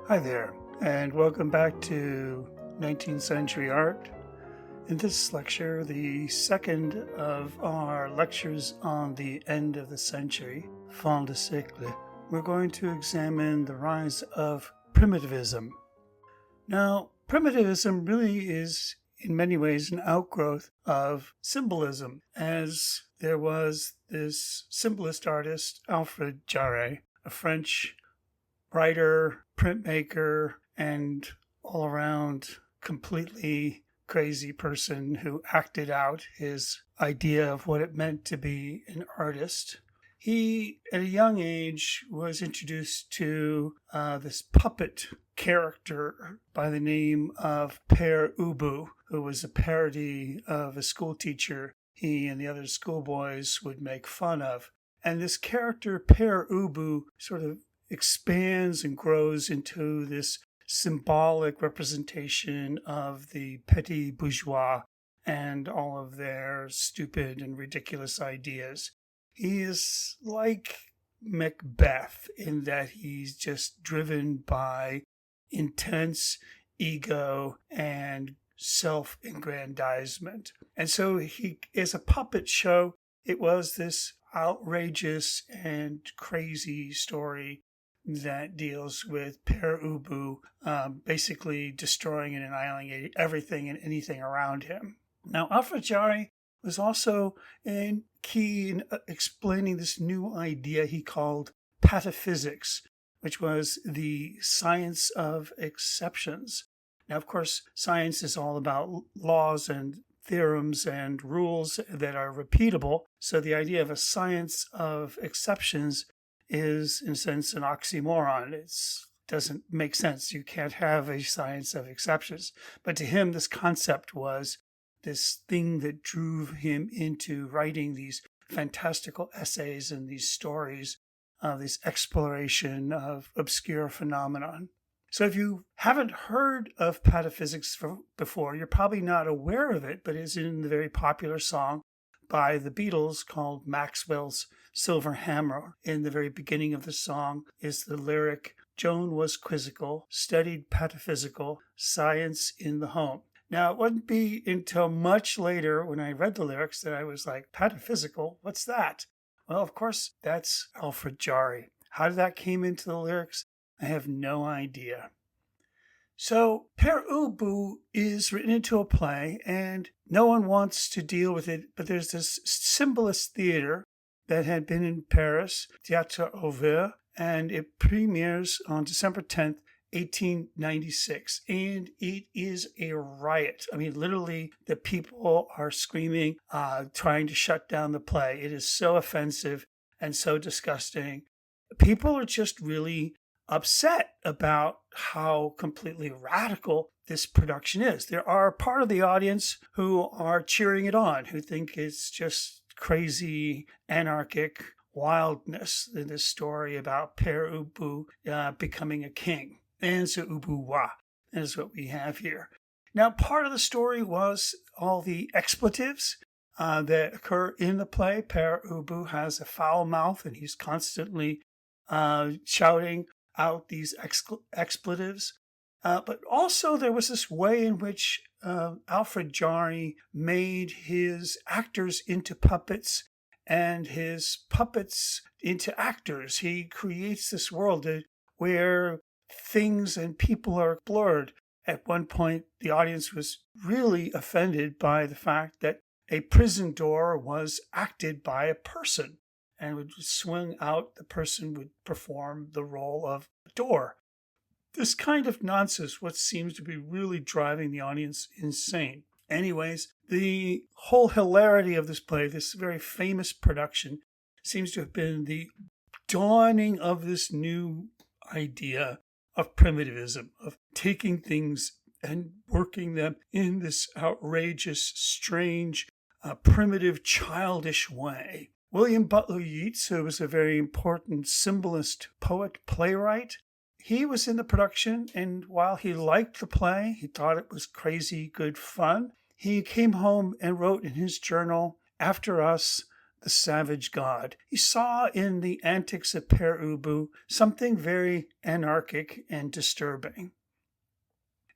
Hi there, and welcome back to 19th Century Art. In this lecture, the second of our lectures on the end of the century, fin de siècle, we're going to examine the rise of Primitivism. Now, Primitivism really is in many ways an outgrowth of symbolism, as there was this symbolist artist, Alfred Jarry, a French writer, printmaker, and all around completely crazy person who acted out his idea of what it meant to be an artist. He, at a young age, was introduced to this puppet character by the name of Père Ubu, who was a parody of a school teacher he and the other schoolboys would make fun of. And this character, Père Ubu, sort of expands and grows into this symbolic representation of the petit bourgeois and all of their stupid and ridiculous ideas. He is like Macbeth in that he's just driven by intense ego and self-aggrandizement. And so he, as a puppet show, it was this outrageous and crazy story that deals with Père Ubu basically destroying and annihilating everything and anything around him. Now, Alfred Jarry was also key in explaining this new idea he called pataphysics, which was the science of exceptions. Now, of course, science is all about laws and theorems and rules that are repeatable. So the idea of a science of exceptions is, in a sense, an oxymoron. It doesn't make sense. You can't have a science of exceptions. But to him, this concept was this thing that drove him into writing these fantastical essays and these stories of this exploration of obscure phenomenon. So if you haven't heard of pataphysics before, you're probably not aware of it, but it's in the very popular song by the Beatles called Maxwell's Silver Hammer. In the very beginning of the song is the lyric, "Joan was quizzical, studied pataphysical, science in the home." Now, it wouldn't be until much later when I read the lyrics that I was like, pataphysical? What's that? Well, of course, that's Alfred Jarry. How did that came into the lyrics? I have no idea. So, Père Ubu is written into a play, and no one wants to deal with it, but there's this symbolist theater that had been in Paris, Théâtre Ouvert, and it premieres on December 10th, 1896, and it is a riot. I mean, literally, the people are screaming, trying to shut down the play. It is so offensive and so disgusting. People are just really upset about how completely radical this production is. There are part of the audience who are cheering it on, who think it's just crazy, anarchic wildness in this story about Père Ubu becoming a king. And so Ubu-wa is what we have here. Now, part of the story was all the expletives that occur in the play. Père Ubu has a foul mouth, and he's constantly shouting out these expletives. But also there was this way in which Alfred Jarry made his actors into puppets and his puppets into actors. He creates this world where things and people are blurred. At one point, the audience was really offended by the fact that a prison door was acted by a person and would swing out, the person would perform the role of a door. This kind of nonsense, what seems to be really driving the audience insane. Anyways, the whole hilarity of this play, this very famous production, seems to have been the dawning of this new idea of primitivism, of taking things and working them in this outrageous, strange, primitive, childish way. William Butler Yeats, who was a very important symbolist, poet, playwright, he was in the production, and while he liked the play, he thought it was crazy, good fun, he came home and wrote in his journal, "After us, the savage god. He saw in the antics of Pere Ubu something very anarchic and disturbing.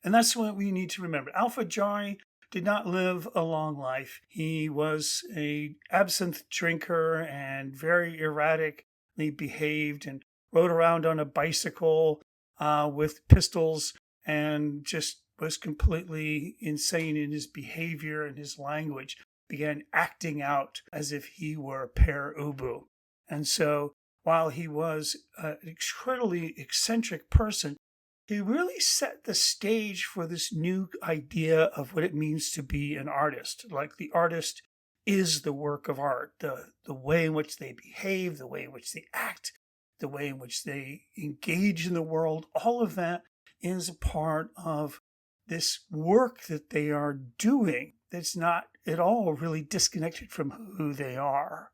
And that's what we need to remember. Al-Fajari did not live a long life. He was an absinthe drinker and very erratically behaved and rode around on a bicycle with pistols and just was completely insane in his behavior and his language, began acting out as if he were Pere Ubu. And so while he was an incredibly eccentric person, he really set the stage for this new idea of what it means to be an artist. Like the artist is the work of art, the way in which they behave, the way in which they act, the way in which they engage in the world. All of that is a part of this work that they are doing that's not at all really disconnected from who they are.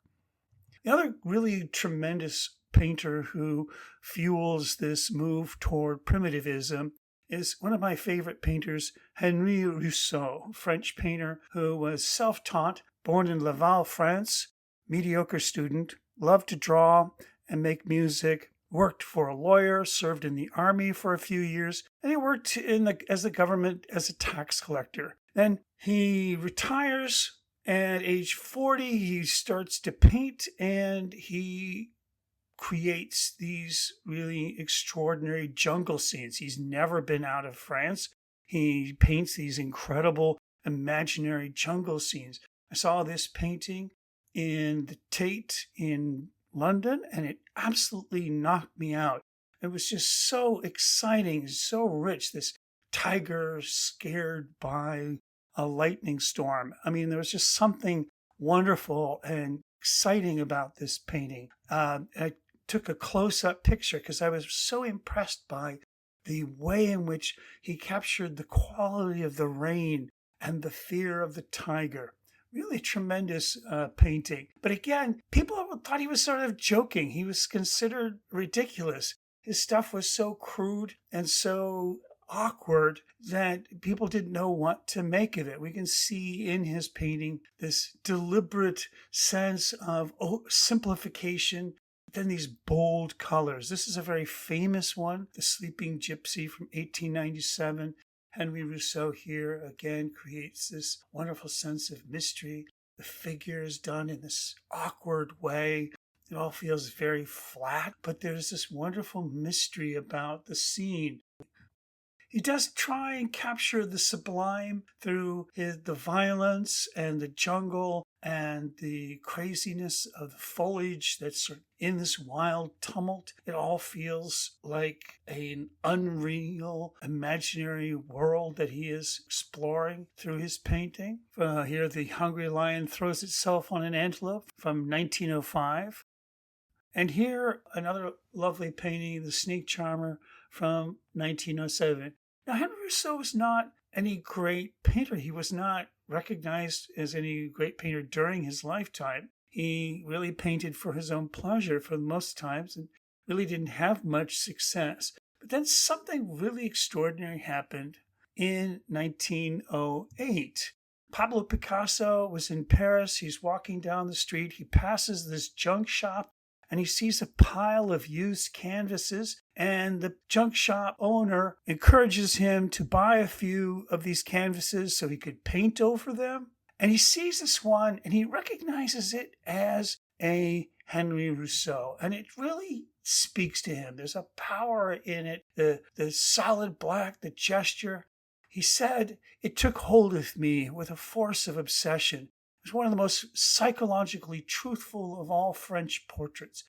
The other really tremendous painter who fuels this move toward primitivism is one of my favorite painters, Henri Rousseau, French painter who was self-taught, born in Laval, France, mediocre student, loved to draw and make music, worked for a lawyer, served in the army for a few years, and he worked as the government as a tax collector. Then he retires, and at age 40, he starts to paint, and he creates these really extraordinary jungle scenes. He's never been out of France. He paints these incredible imaginary jungle scenes. I saw this painting in the Tate in London, and it absolutely knocked me out. It was just so exciting, so rich. This tiger scared by a lightning storm. I mean, there was just something wonderful and exciting about this painting. I took a close-up picture because I was so impressed by the way in which he captured the quality of the rain and the fear of the tiger. Really tremendous painting. But again, people thought he was sort of joking. He was considered ridiculous. His stuff was so crude and so awkward that people didn't know what to make of it. We can see in his painting this deliberate sense of simplification, then these bold colors. This is a very famous one, The Sleeping Gypsy from 1897. Henri Rousseau here again creates this wonderful sense of mystery. The figure is done in this awkward way. It all feels very flat, but there's this wonderful mystery about the scene. He does try and capture the sublime through the violence and the jungle and the craziness of the foliage that's in this wild tumult. It all feels like an unreal, imaginary world that he is exploring through his painting. Here, the hungry lion throws itself on an antelope from 1905. And here, another lovely painting, The Snake Charmer from 1907. Now, Henri Rousseau was not any great painter. He was not recognized as any great painter during his lifetime. He really painted for his own pleasure for most times and really didn't have much success. But then something really extraordinary happened in 1908. Pablo Picasso was in Paris. He's walking down the street. He passes this junk shop and he sees a pile of used canvases, and the junk shop owner encourages him to buy a few of these canvases so he could paint over them. And he sees this one and he recognizes it as a Henri Rousseau, and it really speaks to him. There's a power in it, the solid black, the gesture. He said, "It took hold of me with a force of obsession. It was one of the most psychologically truthful of all French portraits."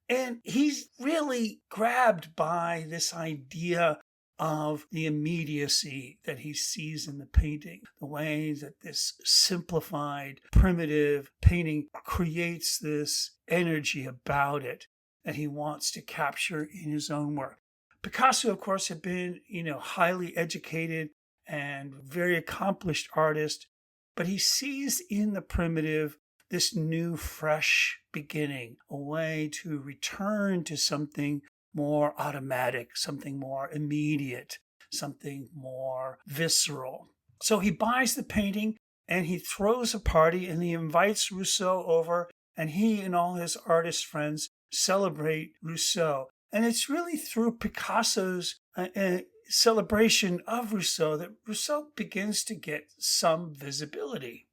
And he's really grabbed by this idea of the immediacy that he sees in the painting, the way that this simplified, primitive painting creates this energy about it that he wants to capture in his own work. Picasso, of course, had been, highly educated and very accomplished artist, but he sees in the primitive this new, fresh beginning, a way to return to something more automatic, something more immediate, something more visceral. So he buys the painting and he throws a party and he invites Rousseau over And he and all his artist friends celebrate Rousseau. And it's really through Picasso's celebration of Rousseau that Rousseau begins to get some visibility.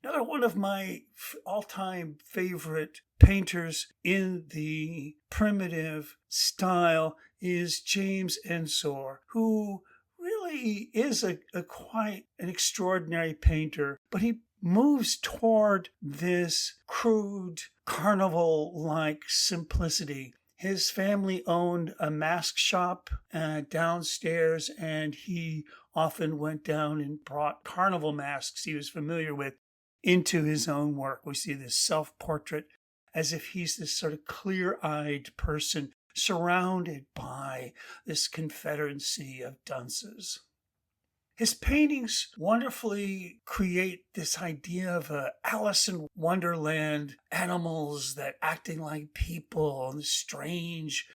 Another one of my all-time favorite painters in the primitive style is James Ensor, who really is a quite an extraordinary painter, but he moves toward this crude, carnival-like simplicity. His family owned a mask shop downstairs, and he often went down and brought carnival masks he was familiar with into his own work. We see this self-portrait as if he's this sort of clear-eyed person surrounded by this confederacy of dunces. His paintings wonderfully create this idea of Alice in Wonderland, animals that acting like people, and strange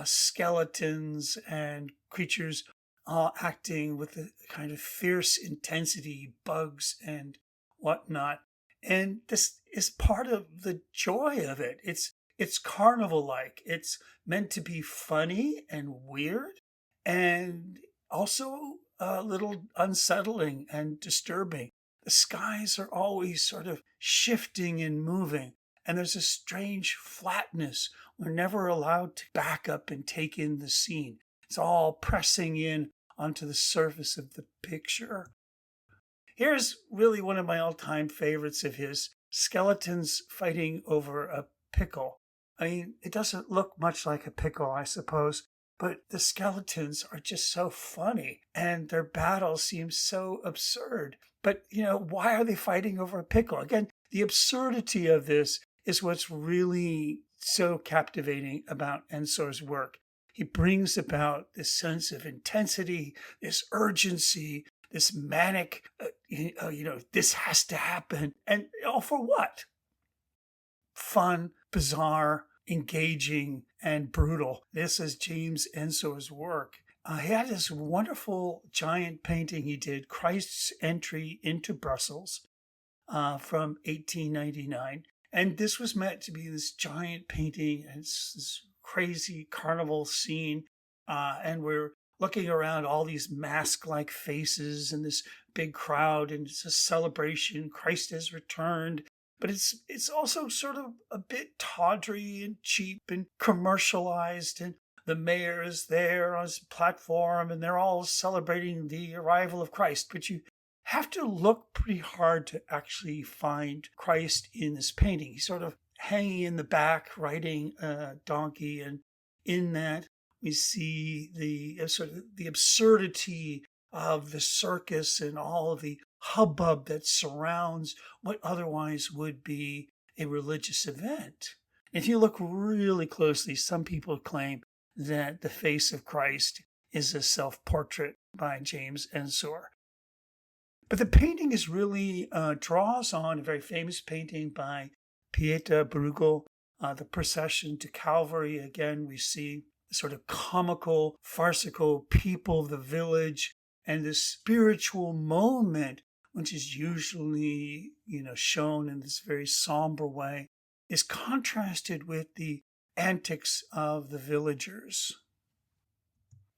skeletons and creatures all acting with a kind of fierce intensity, bugs and whatnot. And this is part of the joy of it. It's carnival-like. It's meant to be funny and weird, and also a little unsettling and disturbing. The skies are always sort of shifting and moving, and there's a strange flatness. We're never allowed to back up and take in the scene. It's all pressing in onto the surface of the picture. Here's really one of my all-time favorites of his, skeletons fighting over a pickle. I mean, it doesn't look much like a pickle, I suppose, but the skeletons are just so funny, and their battle seems so absurd. But, why are they fighting over a pickle? Again, the absurdity of this is what's really so captivating about Ensor's work. He brings about this sense of intensity, this urgency, this manic, this has to happen. And all for what? Fun, bizarre, engaging, and brutal. This is James Ensor's work. He had this wonderful giant painting he did, Christ's Entry into Brussels, from 1899. And this was meant to be this giant painting, and it's this crazy carnival scene. And we're looking around all these mask-like faces and this big crowd, and it's a celebration. Christ has returned. But it's also sort of a bit tawdry and cheap and commercialized, and the mayor is there on his platform, and they're all celebrating the arrival of Christ. But you have to look pretty hard to actually find Christ in this painting. He's sort of hanging in the back, riding a donkey, and in that we see the absurdity of the circus and all of the hubbub that surrounds what otherwise would be a religious event. If you look really closely, some people claim that the face of Christ is a self-portrait by James Ensor. But the painting is really draws on a very famous painting by Pieter Bruegel, the Procession to Calvary. Again, we see the sort of comical, farcical people of the village, and this spiritual moment, which is usually, shown in this very somber way, is contrasted with the antics of the villagers.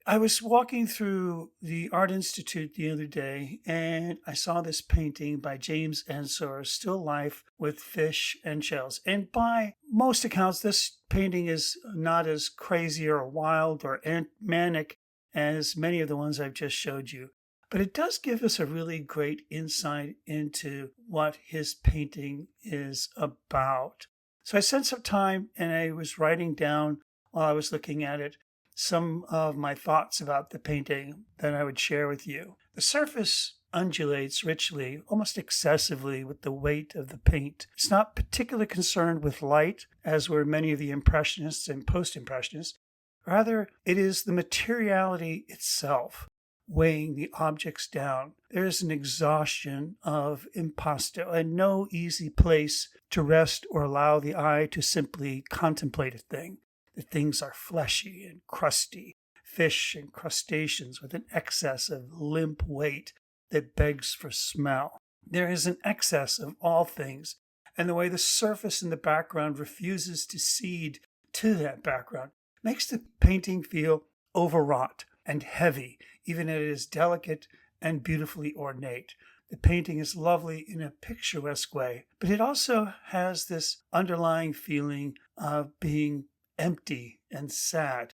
I was walking through the Art Institute the other day, and I saw this painting by James Ensor, Still Life with Fish and Shells. And by most accounts, this painting is not as crazy or wild or manic as many of the ones I've just showed you. But it does give us a really great insight into what his painting is about. So I spent some time, and I was writing down while I was looking at it some of my thoughts about the painting that I would share with you. The surface undulates richly, almost excessively, with the weight of the paint. It's not particularly concerned with light, as were many of the Impressionists and Post-Impressionists. Rather, it is the materiality itself weighing the objects down. There is an exhaustion of impasto and no easy place to rest or allow the eye to simply contemplate a thing. The things are fleshy and crusty, fish and crustaceans with an excess of limp weight that begs for smell. There is an excess of all things, and the way the surface in the background refuses to cede to that background makes the painting feel overwrought and heavy, even as it is delicate and beautifully ornate. The painting is lovely in a picturesque way, but it also has this underlying feeling of being empty and sad.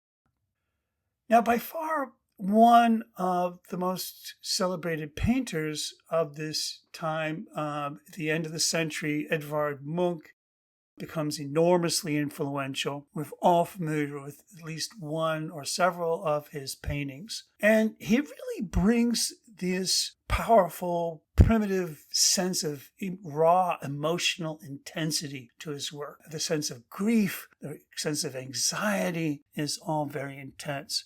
Now, by far, one of the most celebrated painters of this time, at the end of the century, Edvard Munch, becomes enormously influential. We're all familiar with at least one or several of his paintings. And he really brings this powerful, primitive sense of raw emotional intensity to his work. The sense of grief, the sense of anxiety is all very intense.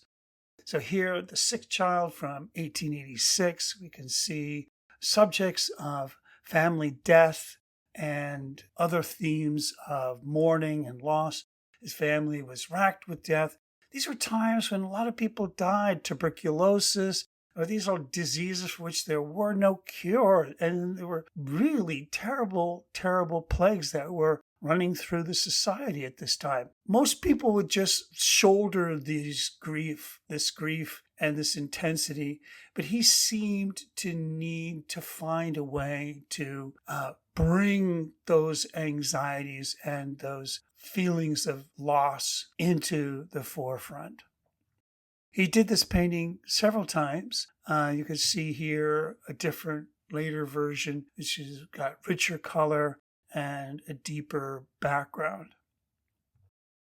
So here, The Sick Child from 1886, we can see subjects of family death and other themes of mourning and loss. His family was racked with death. These were times when a lot of people died, tuberculosis, or these are diseases for which there were no cure. And there were really terrible, terrible plagues that were running through the society at this time. Most people would just shoulder this grief and this intensity, but he seemed to need to find a way to bring those anxieties and those feelings of loss into the forefront. He did this painting several times. You can see here a different later version, which has got richer color and a deeper background.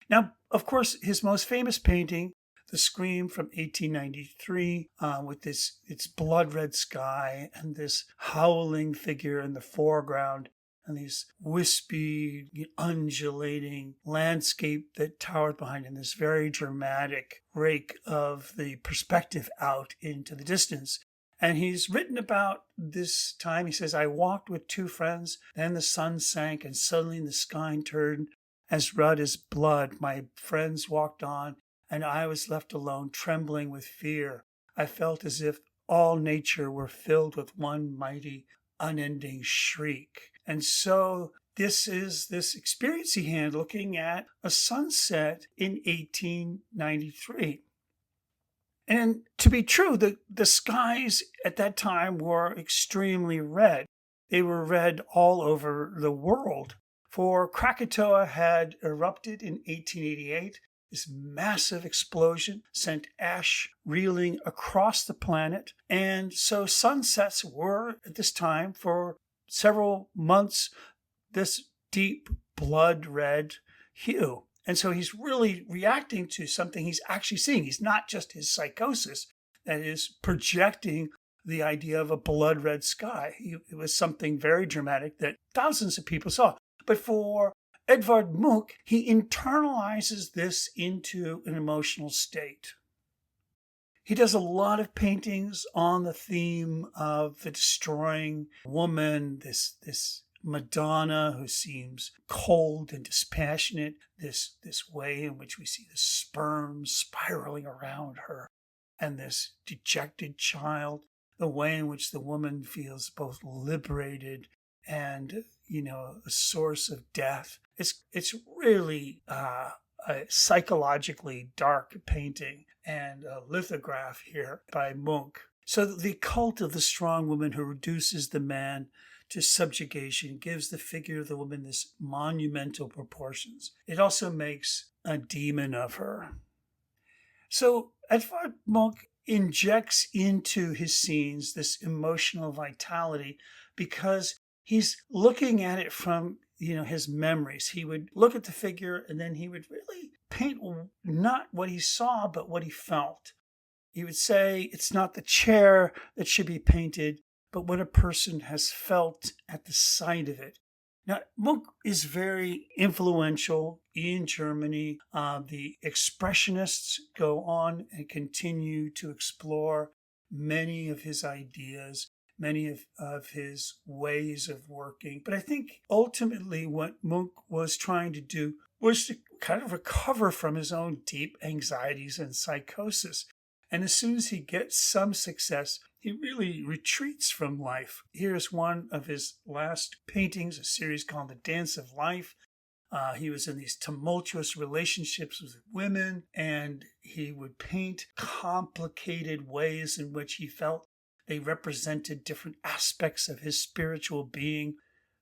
Now, of course, his most famous painting, The Scream from 1893, with its blood red sky and this howling figure in the foreground and these wispy, undulating landscape that towered behind him, this very dramatic rake of the perspective out into the distance. And he's written about this time. He says, I walked with two friends, then the sun sank, and suddenly the sky turned as red as blood. My friends walked on, and I was left alone, trembling with fear. I felt as if all nature were filled with one mighty, unending shriek. And so this is this experience he had looking at a sunset in 1893. And to be true, the skies at that time were extremely red. They were red all over the world. For Krakatoa had erupted in 1888. This massive explosion sent ash reeling across the planet. And so sunsets were, at this time, for several months, this deep blood red hue. And so he's really reacting to something he's actually seeing. He's not just his psychosis that is projecting the idea of a blood red sky. It was something very dramatic that thousands of people saw. But for Edvard Munch, he internalizes this into an emotional state. He does a lot of paintings on the theme of the destroying woman, this Madonna who seems cold and dispassionate, this way in which we see the sperm spiraling around her, and this dejected child, the way in which the woman feels both liberated and, a source of death. It's really a psychologically dark painting and a lithograph here by Munch. So the cult of the strong woman who reduces the man to subjugation gives the figure of the woman this monumental proportions. It also makes a demon of her. So Edvard Munch injects into his scenes this emotional vitality because he's looking at it from, his memories. He would look at the figure and then he would really paint not what he saw, but what he felt. He would say it's not the chair that should be painted, but what a person has felt at the sight of it. Now, Munch is very influential in Germany. The Expressionists go on and continue to explore many of his ideas, many of his ways of working. But I think ultimately what Munch was trying to do was to kind of recover from his own deep anxieties and psychosis. And as soon as he gets some success, he really retreats from life. Here's one of his last paintings, a series called The Dance of Life. He was in these tumultuous relationships with women, and he would paint complicated ways in which he felt they represented different aspects of his spiritual being.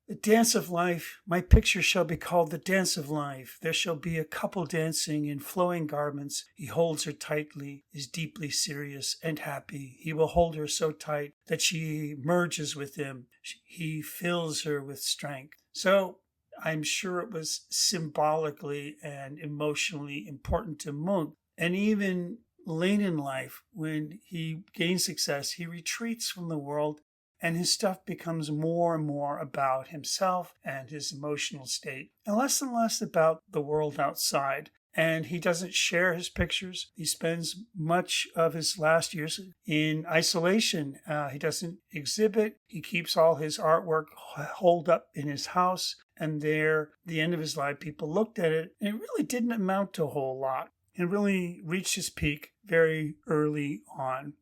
The dance of life, my picture shall be called the dance of life. There shall be a couple dancing in flowing garments. He holds her tightly, is deeply serious and happy. He will hold her so tight that she merges with him. He fills her with strength. So I'm sure it was symbolically and emotionally important to Munch. And even late in life, when he gains success, he retreats from the world, and his stuff becomes more and more about himself and his emotional state, and less about the world outside. And he doesn't share his pictures. He spends much of his last years in isolation. He doesn't exhibit. He keeps all his artwork holed up in his house. And there, at the end of his life, people looked at it, and it really didn't amount to a whole lot. It really reached his peak very early on.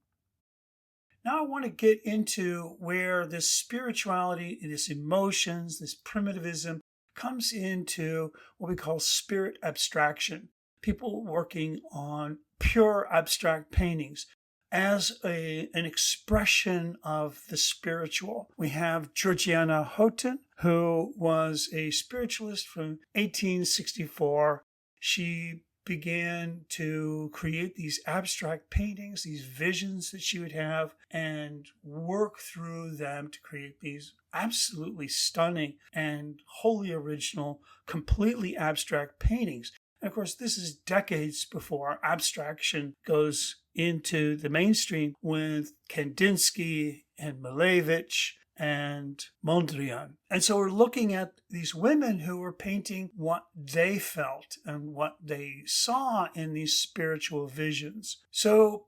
Now I want to get into where this spirituality, this emotions, this primitivism comes into what we call spirit abstraction. People working on pure abstract paintings as an expression of the spiritual. We have Georgiana Houghton, who was a spiritualist from 1864. She began to create these abstract paintings, these visions that she would have, and work through them to create these absolutely stunning and wholly original, completely abstract paintings. And of course, this is decades before abstraction goes into the mainstream with Kandinsky and Malevich and Mondrian. And so we're looking at these women who were painting what they felt and what they saw in these spiritual visions. So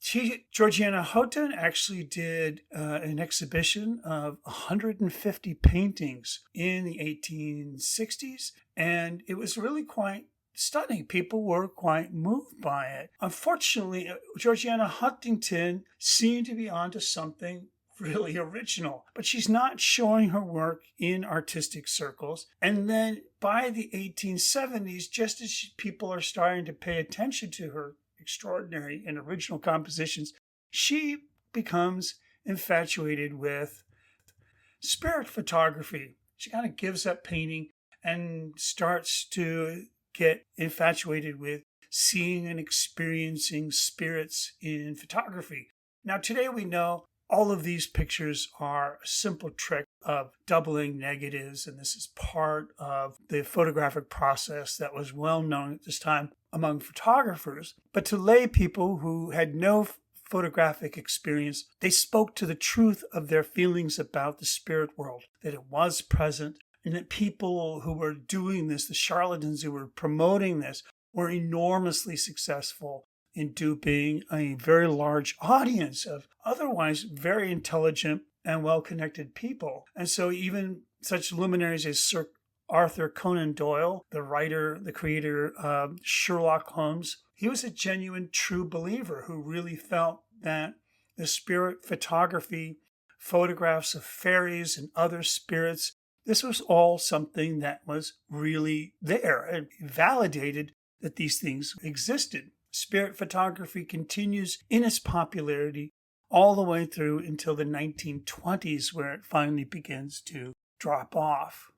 Georgiana Houghton actually did an exhibition of 150 paintings in the 1860s, and it was really quite stunning. People were quite moved by it. Unfortunately, Georgiana Huntington seemed to be onto something really original, but she's not showing her work in artistic circles. And then by the 1870s, just as people are starting to pay attention to her extraordinary and original compositions, she becomes infatuated with spirit photography. She kind of gives up painting and starts to get infatuated with seeing and experiencing spirits in photography. Now, today we know all of these pictures are a simple trick of doubling negatives, and this is part of the photographic process that was well known at this time among photographers. But to lay people who had no photographic experience, they spoke to the truth of their feelings about the spirit world, that it was present, and that people who were doing this, the charlatans who were promoting this, were enormously successful in duping a very large audience of otherwise very intelligent and well-connected people. And so even such luminaries as Sir Arthur Conan Doyle, the writer, the creator of Sherlock Holmes, he was a genuine true believer who really felt that the spirit photography, photographs of fairies and other spirits, this was all something that was really there and validated that these things existed. Spirit photography continues in its popularity all the way through until the 1920s, where it finally begins to drop off.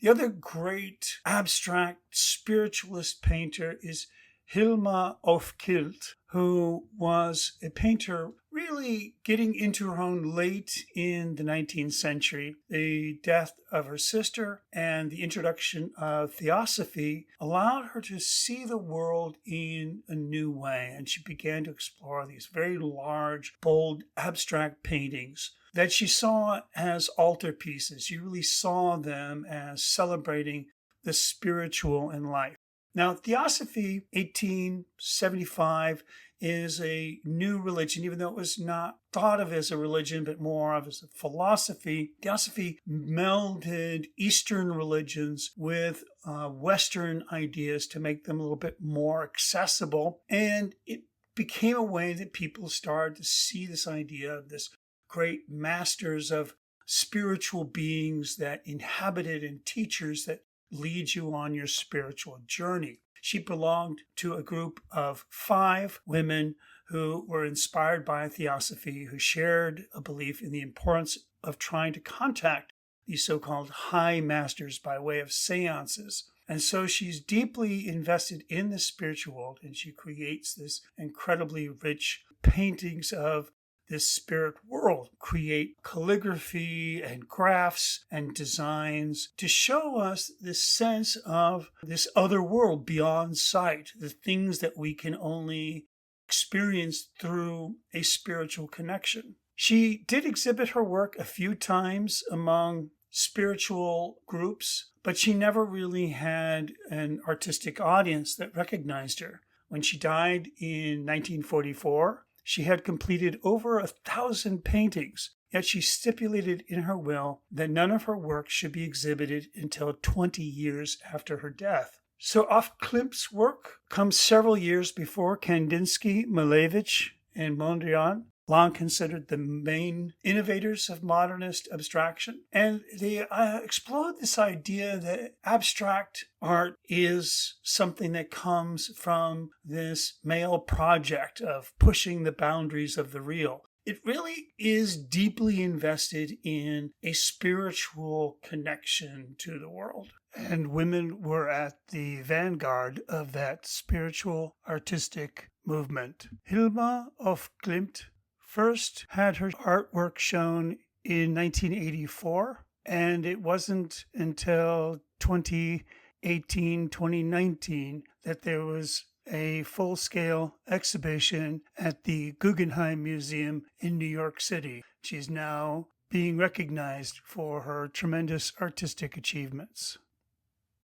The other great abstract spiritualist painter is Hilma af Klint, who was a painter really getting into her own late in the 19th century. The death of her sister and the introduction of theosophy allowed her to see the world in a new way, and she began to explore these very large, bold, abstract paintings that she saw as altarpieces. She really saw them as celebrating the spiritual in life. Now, Theosophy, 1875, is a new religion, even though it was not thought of as a religion, but more of as a philosophy. Theosophy melded Eastern religions with Western ideas to make them a little bit more accessible, and it became a way that people started to see this idea of this great masters of spiritual beings that inhabited and teachers that lead you on your spiritual journey. She belonged to a group of 5 women who were inspired by a theosophy, who shared a belief in the importance of trying to contact these so-called high masters by way of seances. And so she's deeply invested in the spiritual world, and she creates this incredibly rich paintings of this spirit world, create calligraphy and graphs and designs to show us this sense of this other world beyond sight, the things that we can only experience through a spiritual connection. She did exhibit her work a few times among spiritual groups, but she never really had an artistic audience that recognized her. When she died in 1944, she had completed over 1,000 paintings, yet she stipulated in her will that none of her work should be exhibited until 20 years after her death. So off Klimt's work comes several years before Kandinsky, Malevich, and Mondrian, long considered the main innovators of modernist abstraction. And they explored this idea that abstract art is something that comes from this male project of pushing the boundaries of the real. It really is deeply invested in a spiritual connection to the world. And women were at the vanguard of that spiritual artistic movement. Hilma af Klint first had her artwork shown in 1984, and it wasn't until 2018, 2019 that there was a full-scale exhibition at the Guggenheim Museum in New York City. She's now being recognized for her tremendous artistic achievements.